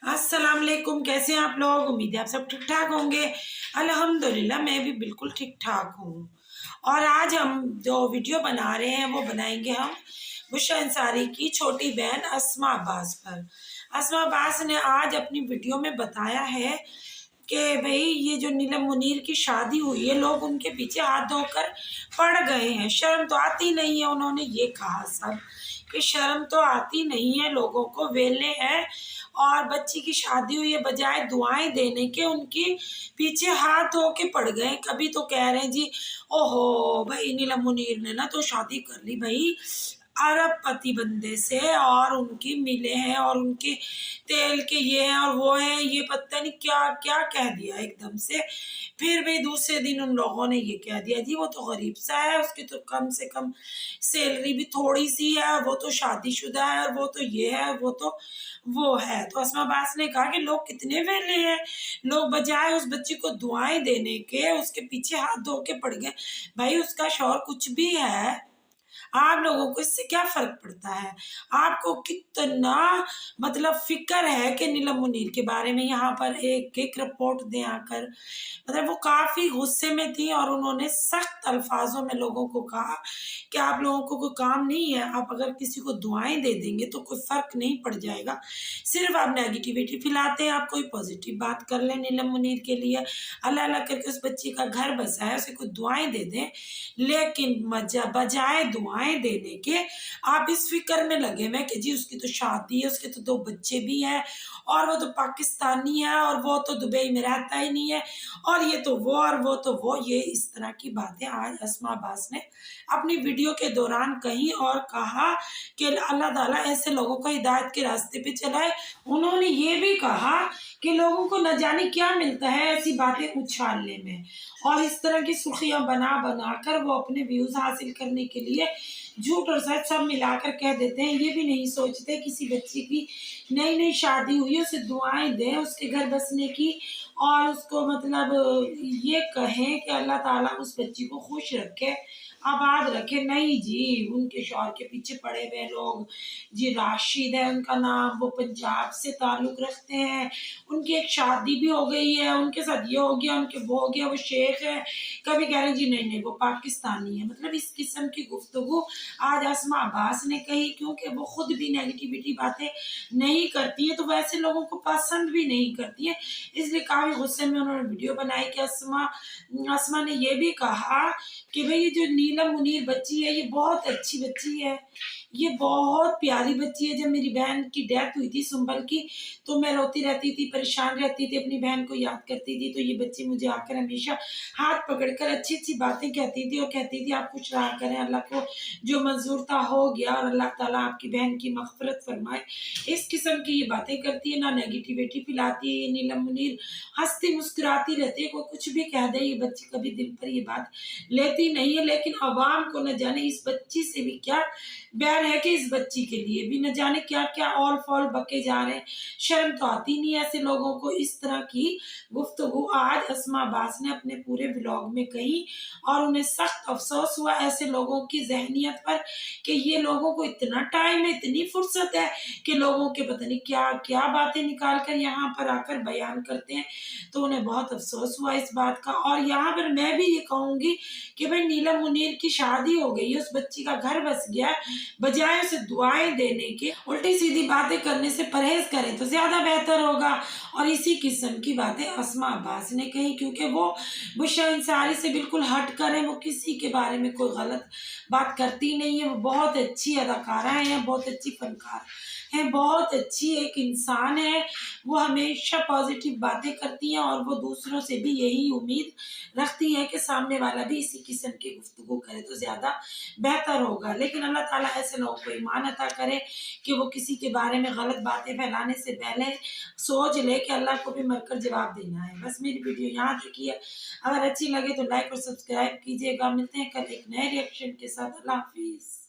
अस्सलाम वालेकुम। कैसे हैं आप लोग? उम्मीद है आप सब ठीक ठाक होंगे। अल्हम्दुलिल्लाह मैं भी बिल्कुल ठीक ठाक हूँ। और आज हम जो वीडियो बना रहे हैं वो बनाएंगे हम बुशरा अंसारी की छोटी बहन अस्मा अब्बास पर। अस्मा अब्बास ने आज अपनी वीडियो में बताया है कि भाई ये जो नीलम मुनीर की शादी हुई है, लोग उनके पीछे हाथ धोकर पड़ गए हैं, शर्म तो आती नहीं है। उन्होंने ये कहा सब कि शर्म तो आती नहीं है लोगों को, वेले हैं और बच्ची की शादी हुई है, बजाय दुआएं देने के उनकी पीछे हाथ धो के पड़ गए। कभी तो कह रहे हैं जी ओहो भाई नीलम मुनीर ने ना तो शादी कर ली भाई अरब पति बंदे से, और उनकी मिले हैं और उनके तेल के ये हैं और वो हैं, ये पता नहीं क्या क्या कह दिया एकदम से। फिर भी दूसरे दिन उन लोगों ने ये कह दिया जी वो तो गरीब सा है, उसकी तो कम से कम सैलरी भी थोड़ी सी है, वो तो शादीशुदा है, और वो तो ये है, वो तो वो है। तो अस्मा अब्बास ने कहा कि लोग कितने वेले हैं, लोग बजाय उस बच्ची को दुआएं देने के उसके पीछे हाथ धो के पड़ गए। भाई उसका शौहर कुछ भी है, आप लोगों को इससे क्या फर्क पड़ता है? आपको कितना मतलब फिक्र है कि नीलम मुनीर के बारे में यहाँ पर एक एक रिपोर्ट दें आकर। मतलब वो काफी गुस्से में थी और उन्होंने सख्त अल्फाजों में लोगों को कहा कि आप लोगों को कोई काम नहीं है, आप अगर किसी को दुआएं दे देंगे तो कोई फर्क नहीं पड़ जाएगा, सिर्फ आप नेगेटिविटी फैलाते हैं। आप कोई पॉजिटिव बात कर लें नीलम मुनीर के लिए, अल्लाह अल्लाह करके उस बच्ची का घर बसा है, उसे कोई दुआएं दे दें। लेकिन बजाय दुआएं देने के आप इस फिक्र में लगे में कि जी उसकी तो शादी है, उसके तो 2 बच्चे भी हैं, और वो तो पाकिस्तानी है, और वो तो दुबई में रहता ही नहीं है, और ये तो वो और वो तो वो। ये इस तरह की बातें आज अस्मा अब्बास ने अपनी वीडियो के दौरान कही और कहा कि अल्लाह ताला ऐसे लोगों को हिदायत के रास्ते पे चलाए। उन्होंने ये भी कहा कि लोगों को न जाने क्या मिलता है ऐसी बातें उछालने में, और इस तरह की सुर्खियां बना बना कर वो अपने व्यूज हासिल करने के लिए झूठ और सच सब मिलाकर कह देते हैं। ये भी नहीं सोचते किसी बच्ची की नई नई शादी हुई है उसे दुआएं दें उसके घर बसने की, और उसको मतलब ये कहें कि अल्लाह ताला उस बच्ची को खुश रखे, आबाद रखे। नहीं जी, उनके शौहर के पीछे पड़े हुए लोग, जी राशिद है उनका नाम, वो पंजाब से ताल्लुक़ रखते हैं, उनकी एक शादी भी हो गई है, उनके साथ ये हो गया, उनके वो हो गया, वो शेख है। कभी कह रहे हैं जी नहीं नहीं वो पाकिस्तानी है। मतलब इस किस्म की गुफ्तगू आज अस्मा अब्बास ने कही, क्योंकि वो खुद भी नेगेटिविटी बातें नहीं करती है तो वैसे लोगों को पसंद भी नहीं करती है, इसलिए काफ़ी गुस्से में उन्होंने वीडियो बनाई कि अस्मा ने ये भी कहा कि भाई ये जो नीलम मुनीर बच्ची है ये बहुत अच्छी बच्ची है, ये बहुत प्यारी बच्ची है। जब मेरी बहन की डेथ हुई थी सुंबल की, तो मैं रोती रहती थी, परेशान रहती थी, अपनी बहन को याद करती थी, तो ये बच्ची मुझे आकर हमेशा हाथ पकड़कर अच्छी अच्छी बातें कहती थी और कहती थी आप खुश रहा करें, अल्लाह को जो मंजूर था हो गया और अल्लाह ताला आपकी बहन की मग़फ़िरत फरमाए। इस किस्म की ये बातें करती है, ना नेगेटिविटी फैलाती है। ये नीलम मुनीर हंसती मुस्कुराती रहती है, कोई कुछ भी कह दे ये बच्ची कभी दिल पर ये बात लेती नहीं है। लेकिन अवाम को न जाने इस बच्ची से भी क्या बैर है कि इस बच्ची के लिए भी न जाने क्या क्या ऑल फॉल बके जा रहे हैं। शर्म तो आती नहीं ऐसे लोगों को। इस तरह की गुफ्तगू आज अस्मा अब्बास ने अपने पूरे व्लॉग में कही, और उन्हें सख्त अफसोस हुआ ऐसे लोगों की जहनियत पर कि ये लोगों को इतना टाइम है, इतनी फुर्सत है कि लोगों के पता नहीं क्या क्या बातें निकाल कर यहाँ पर आकर बयान करते हैं। तो उन्हें बहुत अफसोस हुआ इस बात का। और यहाँ पर मैं भी ये कहूँगी कि भाई नीलम मुनीर की शादी हो गई है, उस बच्ची का घर बस गया है, बजाय उसे दुआएं देने के उल्टी सीधी बातें करने से परहेज करें तो ज्यादा बेहतर होगा। और इसी किस्म की बातें अस्मा अब्बास ने कही, क्योंकि वो बुशरा अंसारी से बिल्कुल हट कर है, वो किसी के बारे में कोई गलत बात करती नहीं है। वो बहुत अच्छी अदाकारा है, बहुत अच्छी फनकार है, बहुत अच्छी एक इंसान है। वो हमेशा पॉजिटिव बातें करती हैं और वो दूसरों से भी यही उम्मीद रखती हैं कि सामने वाला भी इसी किस्म की गुफ्तगू करे तो ज़्यादा बेहतर होगा। लेकिन अल्लाह ताला ऐसे लोगों को ईमान अता करे कि वो किसी के बारे में गलत बातें फैलाने से पहले सोच ले कि अल्लाह को भी मरकर जवाब देना है। बस मेरी वीडियो यहाँ तक ही है, अगर अच्छी लगे तो लाइक और सब्सक्राइब कीजिएगा। मिलते हैं कल एक नए रिएक्शन के साथ। अल्लाह हाफिज़।